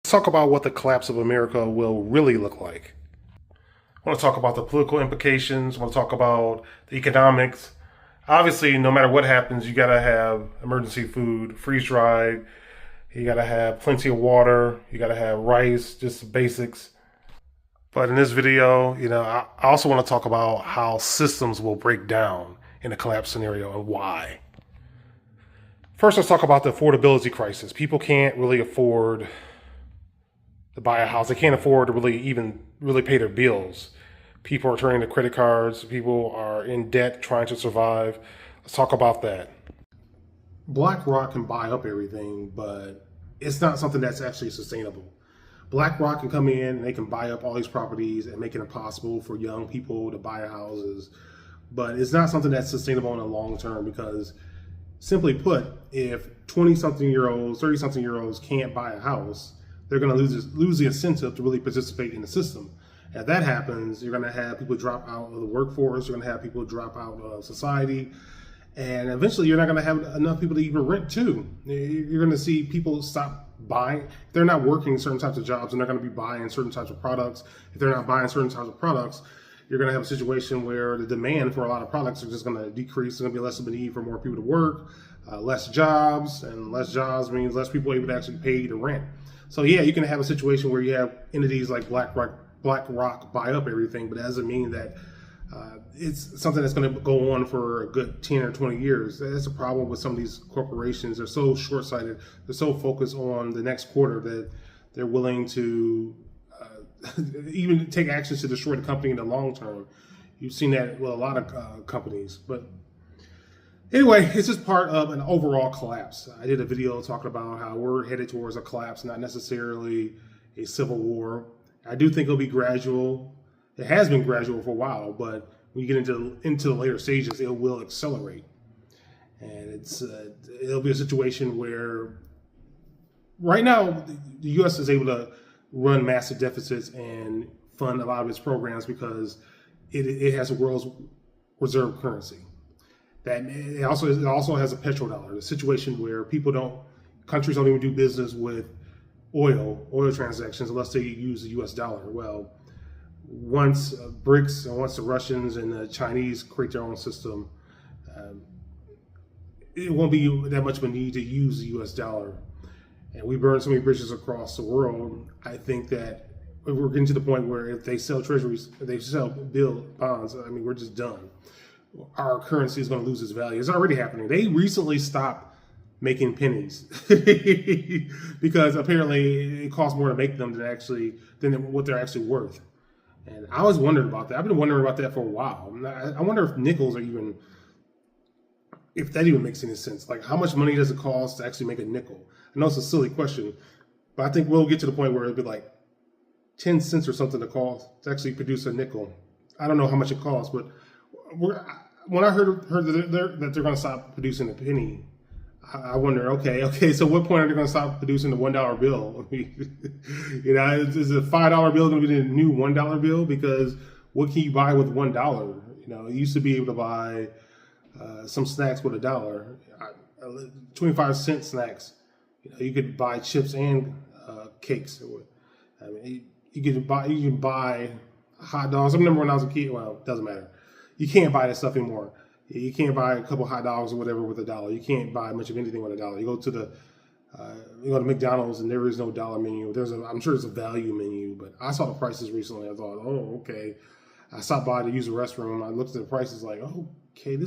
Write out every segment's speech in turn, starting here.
Let's talk about what the collapse of America will really look like. I want to talk about the political implications. I want to talk about the economics. Obviously, no matter what happens, you got to have emergency food, freeze dried. You got to have plenty of water. You got to have rice, just the basics. But in this video, I also want to talk about how systems will break down in a collapse scenario and why. First, let's talk about the affordability crisis. People can't really afford to buy a house. They can't afford to really pay their bills. People are turning to credit cards. People are in debt trying to survive. Let's talk about that. BlackRock can buy up everything, but it's not something that's actually sustainable. BlackRock can come in and they can buy up all these properties and make it impossible for young people to buy houses. But it's not something that's sustainable in the long term because, simply put, if 20-something-year-olds, 30-something-year-olds can't buy a house, they're going to lose the incentive to really participate in the system. If that happens, you're going to have people drop out of the workforce. You're going to have people drop out of society. And eventually, you're not going to have enough people to even rent to. You're going to see people stop buying. If they're not working certain types of jobs, and they're going to be buying certain types of products. If they're not buying certain types of products, you're going to have a situation where the demand for a lot of products are just going to decrease. There's going to be less of a need for more people to work, less jobs, and less jobs means less people able to actually pay the rent. So yeah, you can have a situation where you have entities like BlackRock buy up everything, but that doesn't mean that it's something that's going to go on for a good 10 or 20 years. That's a problem with some of these corporations. They're so short-sighted. They're so focused on the next quarter that they're willing to even take actions to destroy the company in the long term. You've seen that with a lot of companies. But anyway, it's just part of an overall collapse. I did a video talking about how we're headed towards a collapse, not necessarily a civil war. I do think it'll be gradual. It has been gradual for a while, but when you get into the later stages, it will accelerate. And it'll be a situation where right now the U.S. is able to run massive deficits and fund a lot of its programs because it has a world's reserve currency. That it also has a petrodollar, a situation where countries don't even do business with oil transactions unless they use the U.S. dollar. Well, once BRICS and once the Russians and the Chinese create their own system, it won't be that much of a need to use the U.S. dollar. And we burn so many bridges across the world. I think that we're getting to the point where if they sell treasuries, if they sell bonds, I mean, we're just done. Our currency is going to lose its value. It's already happening. They recently stopped making pennies because apparently it costs more to make them than what they're actually worth. And I was wondering about that. I've been wondering about that for a while. I wonder if nickels if that even makes any sense. Like, how much money does it cost to actually make a nickel? I know it's a silly question, but I think we'll get to the point where it'll be like 10 cents or something to actually produce a nickel. I don't know how much it costs, but when I heard that they're going to stop producing a penny, I wonder, okay, so what point are they going to stop producing the $1 bill? Is a $5 bill going to be the new $1 bill? Because what can you buy with $1? You used to be able to buy some snacks with $1, 25-cent snacks. You could buy chips and cakes. I mean, you can buy hot dogs. I remember when I was a kid. Well, it doesn't matter. You can't buy that stuff anymore. You can't buy a couple hot dogs or whatever with $1. You can't buy much of anything with $1. You go to McDonald's and there is no dollar menu. I'm sure there's a value menu, but I saw the prices recently. I thought, oh, okay. I stopped by to use the restroom. I looked at the prices like, oh, okay,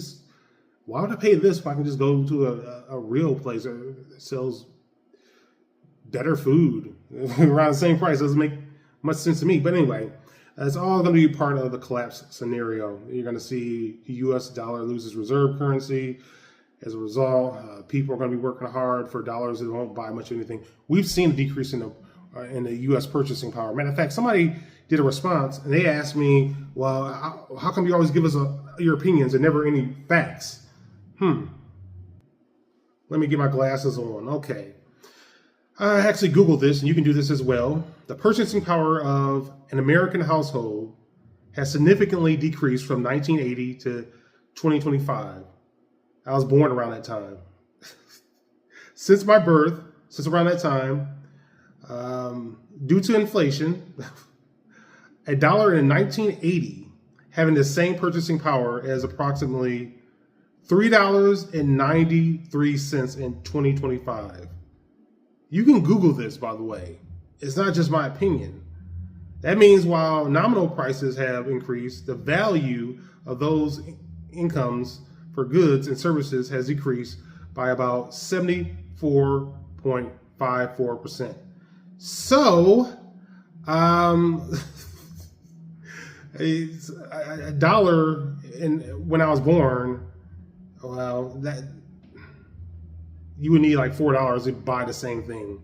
why would I pay this if I can just go to a real place that sells better food around the same price? Doesn't make much sense to me. But anyway, it's all going to be part of the collapse scenario. You're going to see the U.S. dollar loses reserve currency. As a result, people are going to be working hard for dollars that won't buy much of anything. We've seen a decrease in the U.S. purchasing power. Matter of fact, somebody did a response and they asked me, well, how come you always give us your opinions and never any facts? Let me get my glasses on. Okay. I actually Googled this, and you can do this as well. The purchasing power of an American household has significantly decreased from 1980 to 2025. I was born around that time. Since my birth, since around that time, Due to inflation, a dollar in 1980 having the same purchasing power as approximately $3.93 in 2025. You can Google this, by the way. It's not just my opinion. That means while nominal prices have increased, the value of those incomes for goods and services has decreased by about 74.54%. So, a dollar when I was born, well, that you would need like $4 to buy the same thing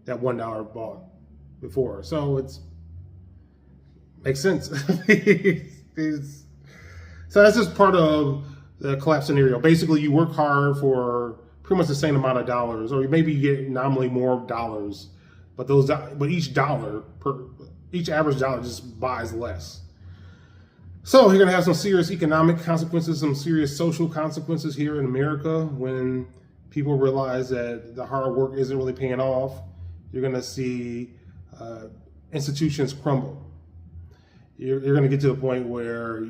that $1 bought before. So makes sense. So that's just part of the collapse scenario. Basically, you work hard for pretty much the same amount of dollars, or maybe you get nominally more dollars, but each average dollar just buys less. So you're going to have some serious economic consequences, some serious social consequences here in America when people realize that the hard work isn't really paying off. You're going to see institutions crumble. You're going to get to a point where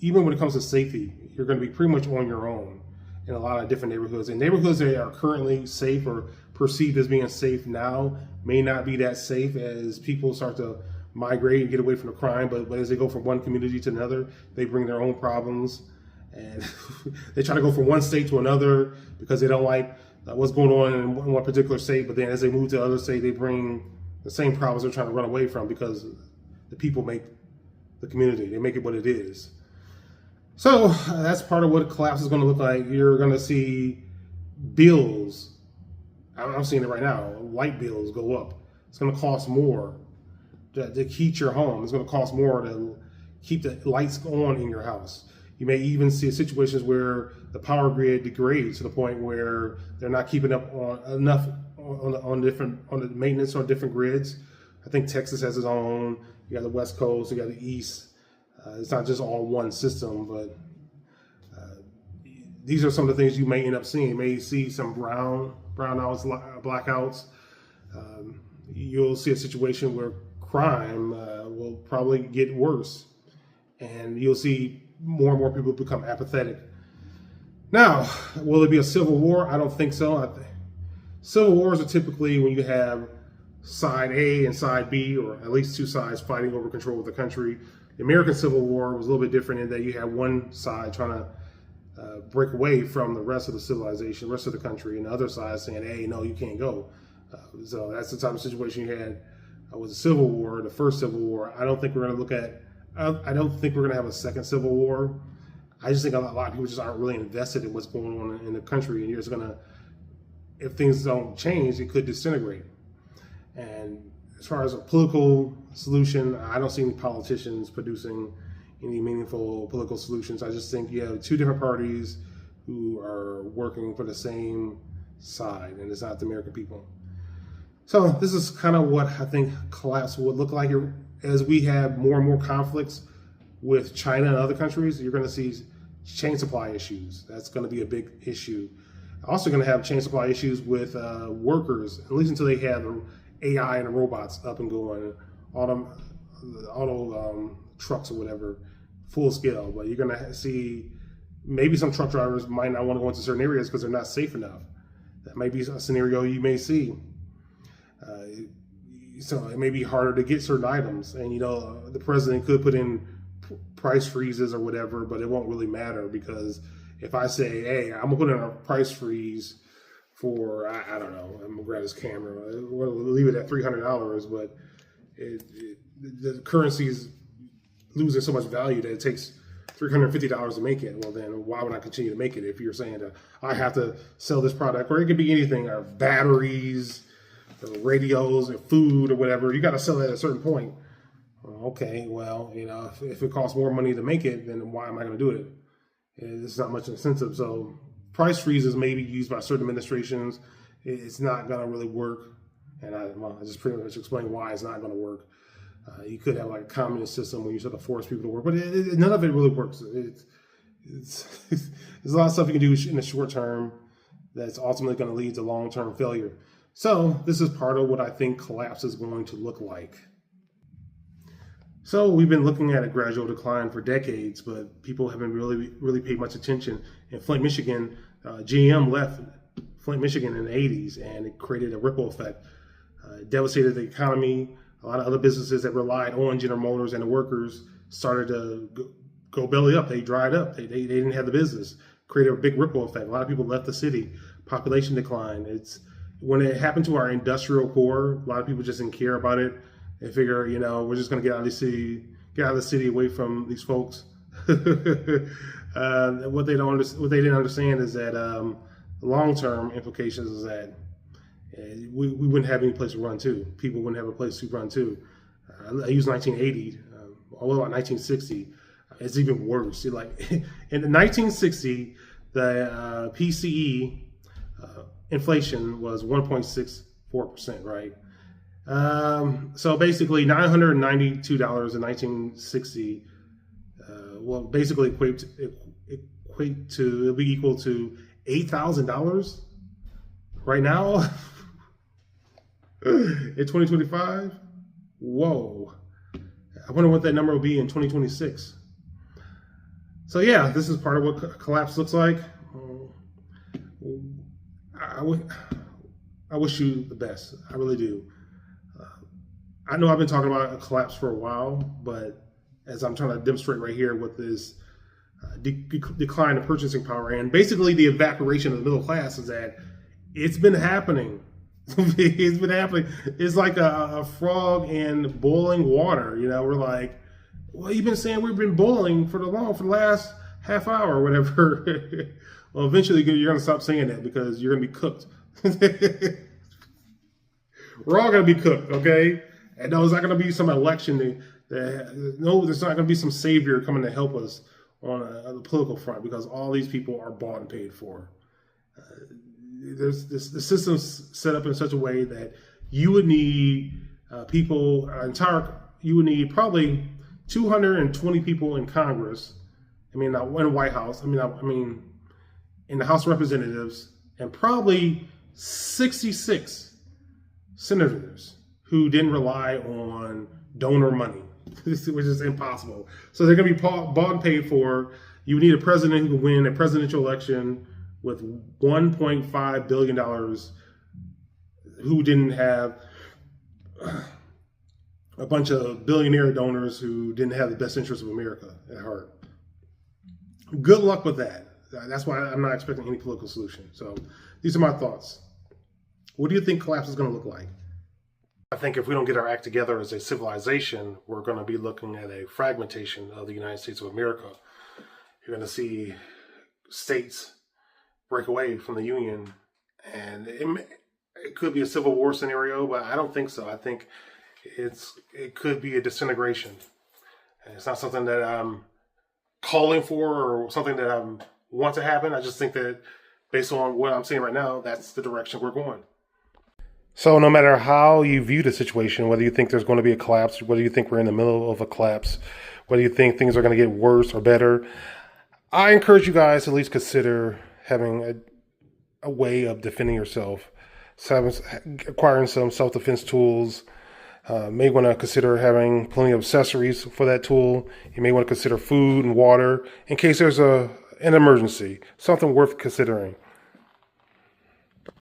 even when it comes to safety, you're going to be pretty much on your own in a lot of different neighborhoods. And neighborhoods that are currently safe or perceived as being safe now may not be that safe as people start to migrate and get away from the crime. But as they go from one community to another, they bring their own problems. And they try to go from one state to another because they don't like what's going on in one particular state. But then as they move to other state, they bring the same problems they're trying to run away from because the people make the community. They make it what it is. So that's part of what collapse is going to look like. You're going to see bills. I'm seeing it right now. Light bills go up. It's going to cost more to heat your home. It's going to cost more to keep the lights on in your house. You may even see situations where the power grid degrades to the point where they're not keeping up on enough on the maintenance on different grids. I think Texas has its own. You got the West Coast, you got the East. It's not just all one system, but these are some of the things you may end up seeing. You may see some brownouts, blackouts. You'll see a situation where crime will probably get worse, and you'll see more and more people become apathetic. Now, will it be a civil war? I don't think so. Civil wars are typically when you have side A and side B, or at least two sides fighting over control of the country. The American Civil War was a little bit different in that you had one side trying to break away from the rest of the civilization, the rest of the country, and the other side saying, hey, no, you can't go. So that's the type of situation you had with the Civil War, the first Civil War. I don't think we're going to have a second Civil War. I just think a lot of people just aren't really invested in what's going on in the country, and you're just going to, if things don't change, it could disintegrate. And as far as a political solution, I don't see any politicians producing any meaningful political solutions. I just think you have two different parties who are working for the same side, and it's not the American people. So this is kind of what I think collapse would look like. As we have more and more conflicts with China and other countries, you're going to see chain supply issues. That's going to be a big issue. Also going to have chain supply issues with workers, at least until they have AI and robots up and going, auto trucks or whatever, full scale. But you're going to see maybe some truck drivers might not want to go into certain areas because they're not safe enough. That might be a scenario you may see. So it may be harder to get certain items. And, the president could put in price freezes or whatever, but it won't really matter because if I say, hey, I'm going to put in a price freeze for, I don't know, I'm going to grab this camera. We'll leave it at $300, but the currency is losing so much value that it takes $350 to make it. Well, then why would I continue to make it if you're saying that I have to sell this product? Or it could be anything, or batteries, or radios, or food, or whatever. You got to sell it at a certain point. Okay, well, if it costs more money to make it, then why am I going to do it? It's not much incentive. So price freezes may be used by certain administrations. It's not going to really work. And I just pretty much explained why it's not going to work. You could have like a communist system where you sort of force people to work, but none of it really works. There's a lot of stuff you can do in the short term that's ultimately going to lead to long-term failure. So this is part of what I think collapse is going to look like. So we've been looking at a gradual decline for decades, but people haven't really paid much attention. In Flint, Michigan, GM left Flint, Michigan in the 80s, and it created a ripple effect. It devastated the economy. A lot of other businesses that relied on General Motors and the workers started to go belly up. They dried up. They didn't have the business. Created a big ripple effect. A lot of people left the city. Population decline. It's when it happened to our industrial core, a lot of people just didn't care about it. They figure, we're just going to get out of the city away from these folks. What they didn't understand is that the long-term implications is that we wouldn't have any place to run to. People wouldn't have a place to run to. I use 1980, all about 1960. It's even worse. In 1960, the PCE inflation was 1.64%, right? So basically $992 in 1960 will basically it'll be equal to $8,000 right now in 2025. Whoa. I wonder what that number will be in 2026. So yeah, this is part of what collapse looks like. I wish you the best. I really do. I know I've been talking about a collapse for a while, but as I'm trying to demonstrate right here with this decline in purchasing power and basically the evaporation of the middle class, is that it's been happening. It's been happening. It's like a frog in boiling water. We're like, well, you've been saying we've been boiling for the last half hour or whatever. Well, eventually you're going to stop saying that because you're going to be cooked. We're all going to be cooked, okay? And no, there's not going to be some election. There's not going to be some savior coming to help us on the political front, because all these people are bought and paid for. The system's set up in such a way that you would need you would need probably 220 people in Congress. In the White House. In the House of Representatives, and probably 66 senators who didn't rely on donor money, which is impossible. So they're going to be bought and paid for. You would need a president who can win a presidential election with $1.5 billion, who didn't have a bunch of billionaire donors who didn't have the best interests of America at heart. Good luck with that. That's why I'm not expecting any political solution. So these are my thoughts. What do you think collapse is going to look like? I think if we don't get our act together as a civilization, we're going to be looking at a fragmentation of the United States of America. You're going to see states break away from the Union, and it could be a civil war scenario, but I don't think so. I think it could be a disintegration. And it's not something that I'm calling for or something that I want to happen. I just think that based on what I'm seeing right now, that's the direction we're going. So no matter how you view the situation, whether you think there's going to be a collapse, whether you think we're in the middle of a collapse, whether you think things are going to get worse or better, I encourage you guys to at least consider having a way of defending yourself, acquiring some self-defense tools. May want to consider having plenty of accessories for that tool. You may want to consider food and water in case there's an emergency, something worth considering.